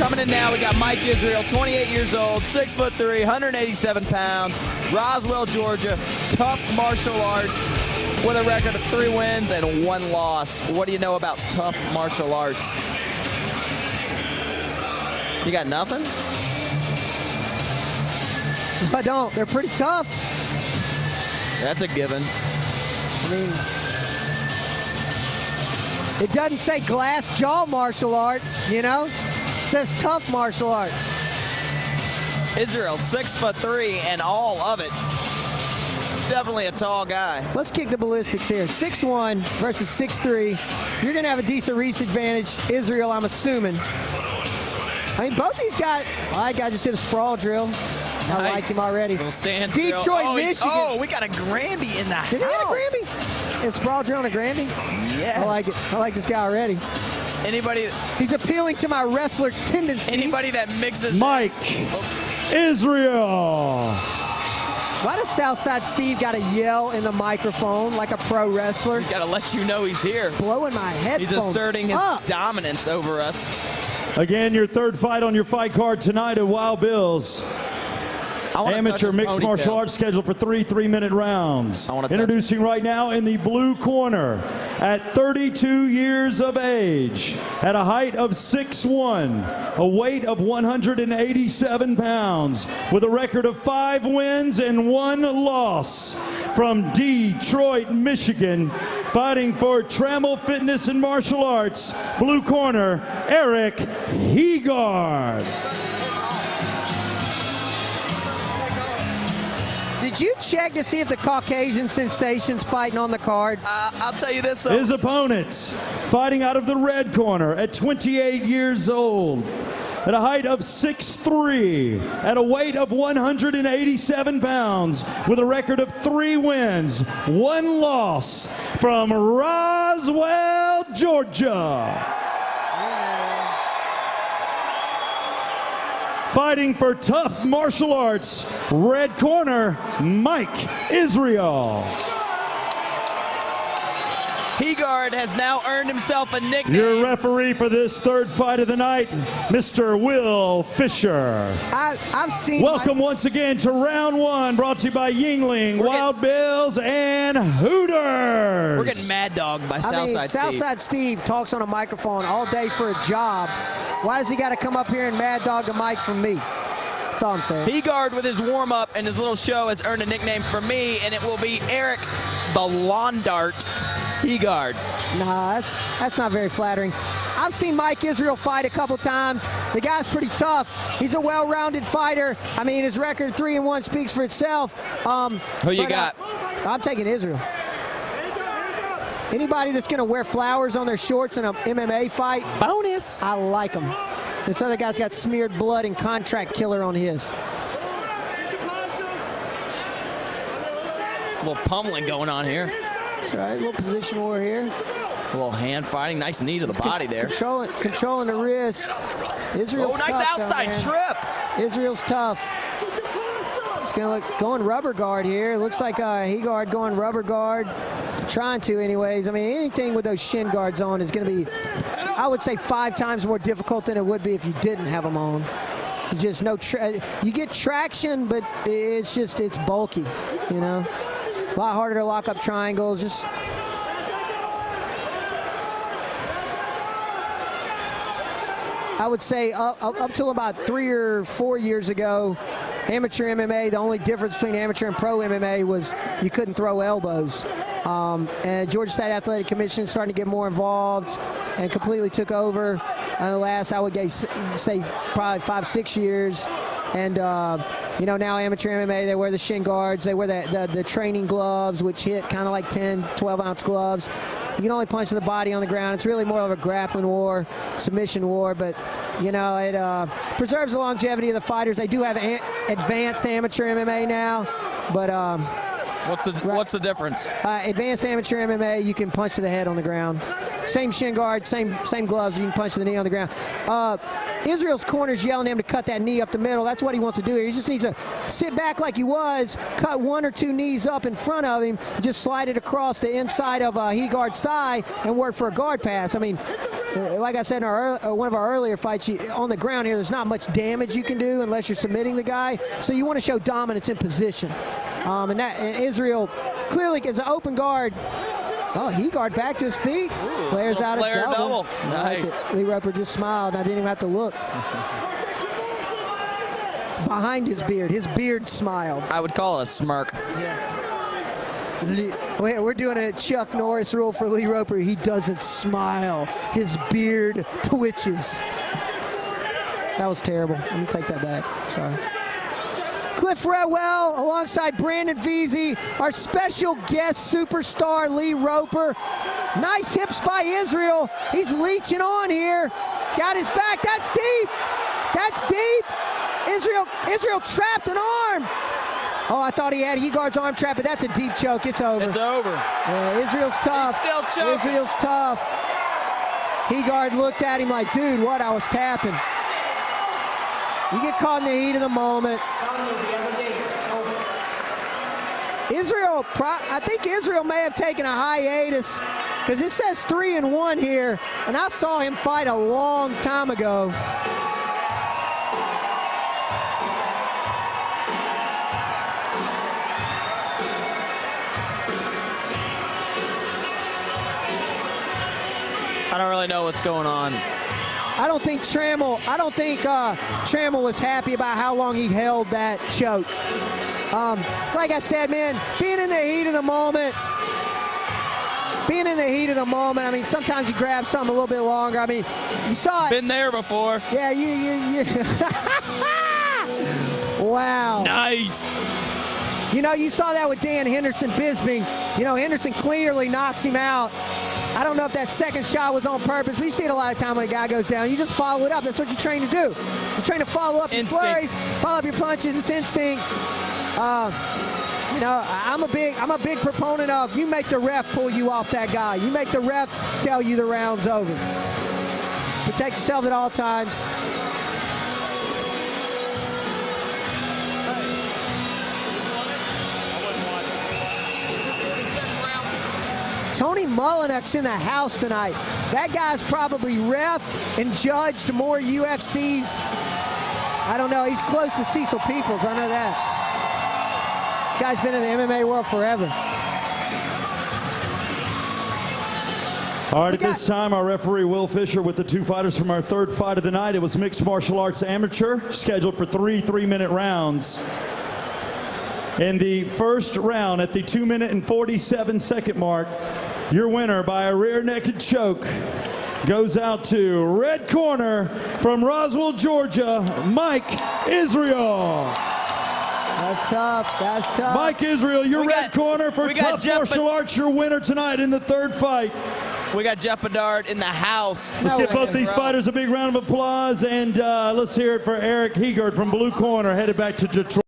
Coming in now, we got Mike Israel, 28 years old, 6'3", 187 pounds, Roswell, Georgia, tough martial arts with a record of 3 wins and 1 loss. What do you know about tough martial arts? You got nothing? I don't. They're pretty tough. That's a given. I mean, it doesn't say glass jaw martial arts, you know? It says tough martial arts. Israel, 6'3", and all of it. Definitely a tall guy. Let's kick the ballistics here. 6'1" versus 6'3". You're going to have a decent reach advantage. Israel, I'm assuming. I mean, both these guys, well, that guy just hit a sprawl drill. I like him already. Little stand Detroit, Michigan. Oh, we got a Granby in the house. Did he get a Granby? It's sprawl drill and a Granby? Yeah. I like it. I like this guy already. Anybody? He's appealing to my wrestler tendency. Anybody that mixes. Mike Israel. Why does Southside Steve got to yell in the microphone like a pro wrestler? He's got to let you know he's here. Blowing my headphones. He's asserting his dominance over us. Again, your third fight on your fight card tonight at Wild Bill's. Amateur mixed martial arts scheduled for 3 3-minute rounds. Introducing right now in the blue corner at 32 years of age, at a height of 6'1", a weight of 187 pounds, with a record of 5 wins and 1 loss. From Detroit, Michigan, fighting for Trammell Fitness and Martial Arts, blue corner, Eric Heegaard. Did you check to see if the Caucasian sensation's fighting on the card? I'll tell you this. His opponent, fighting out of the red corner at 28 years old, at a height of 6'3", at a weight of 187 pounds, with a record of 3 wins, 1 loss, from Roswell, Georgia. Fighting for tough martial arts, red corner, Mike Israel. Heegaard has now earned himself a nickname. Your referee for this third fight of the night, Mr. Will Fisher. I've seen. Welcome once again to round 1, brought to you by Yingling, Wild Bills, and Hooters. We're getting mad dogged by Southside Steve. Southside Steve talks on a microphone all day for a job. Why does he got to come up here and mad dog the mic from me? That's all I'm saying. Heegaard, with his warm-up and his little show, has earned a nickname for me, and it will be Eric the Lawn Dart Heegaard. Nah, that's not very flattering. I've seen Mike Israel fight a couple times. The guy's pretty tough. He's a well-rounded fighter. I mean, his record 3-1 speaks for itself. Who you got? I'm taking Israel. Anybody that's going to wear flowers on their shorts in an MMA fight, bonus. I like them. This other guy's got smeared blood and contract killer on his. A little pummeling going on here. That's right, a little position war here. A little hand fighting, nice knee to the body there. Controlling the wrist. Israel's nice tough, outside trip. Israel's tough. It's going rubber guard here. Looks like Heegaard going rubber guard. Trying to anyways. I mean, anything with those shin guards on is going to be, I would say, 5 times more difficult than it would be if you didn't have them on. It's just no, you get traction, but it's bulky, you know. A lot harder to lock up triangles. Just I would say up till about 3 or 4 years ago, amateur MMA, the only difference between amateur and pro MMA was you couldn't throw elbows. And Georgia State Athletic Commission starting to get more involved and completely took over in the last, I would say, probably 5-6 years. And you know, now amateur MMA, they wear the shin guards, they wear the training gloves, which hit kind of like 10, 12-ounce gloves. You can only punch the body on the ground. It's really more of a grappling war, submission war, but, you know, it preserves the longevity of the fighters. They do have advanced amateur MMA now, but what's the difference? Advanced amateur MMA, you can punch to the head on the ground. Same shin guard, same gloves, you can punch to the knee on the ground. Israel's corner's yelling at him to cut that knee up the middle. That's what he wants to do here. He just needs to sit back like he was, cut 1 or 2 knees up in front of him, just slide it across the inside of Heegaard's thigh and work for a guard pass. I mean, like I said in one of our earlier fights, on the ground here, there's not much damage you can do unless you're submitting the guy. So you want to show dominance in position. And Israel clearly is an open guard. Oh, Heegaard back to his feet. Ooh, flares out a double. Nice. Like Lee Roper just smiled, and I didn't even have to look. Behind his beard smiled. I would call it a smirk. We're doing a Chuck Norris rule for Lee Roper. He doesn't smile. His beard twitches. That was terrible. Let me take that back. Sorry. Cliff Redwell alongside Brandon Veazey, our special guest superstar Lee Roper. Nice hips by Israel. He's leeching on here. Got his back. That's deep. That's deep. Israel trapped an arm. Oh, I thought he had Heegaard's arm trap, but that's a deep choke. It's over. It's over. Yeah, Israel's tough. He's still choking. Israel's tough. Heegaard looked at him like, dude, what? I was tapping. You get caught in the heat of the moment. I think Israel may have taken a hiatus because it says 3-1 here, and I saw him fight a long time ago. I don't really know what's going on. I don't think Trammell was happy about how long he held that choke. Like I said, man, being in the heat of the moment, I mean, sometimes you grab something a little bit longer. I mean, you saw it. Been there before. Yeah, you. Wow. Nice. You know, you saw that with Dan Henderson Bisping. You know, Henderson clearly knocks him out. I don't know if that second shot was on purpose. We see it a lot of time when a guy goes down. You just follow it up. That's what you train to do. You train to follow up your flurries, follow up your punches. It's instinct. You know, I'm a big proponent of you make the ref pull you off that guy. You make the ref tell you the round's over. Protect yourself at all times. Tony Mullenuk's in the house tonight. That guy's probably reffed and judged more UFCs. I don't know. He's close to Cecil Peoples. I know that. Guy's been in the MMA world forever. All right, at this time, our referee, Will Fisher, with the two fighters from our third fight of the night. It was mixed martial arts amateur, scheduled for 3 3-minute rounds. In the first round, at the 2-minute and 47-second mark, your winner by a rear naked choke goes out to red corner from Roswell, Georgia, Mike Israel. That's tough. That's tough. Mike Israel, your red corner for Tough Martial Arts, your winner tonight in the third fight. We got Jeff Bedard in the house. Let's give both these fighters a big round of applause, and let's hear it for Eric Heegaard from blue corner, headed back to Detroit.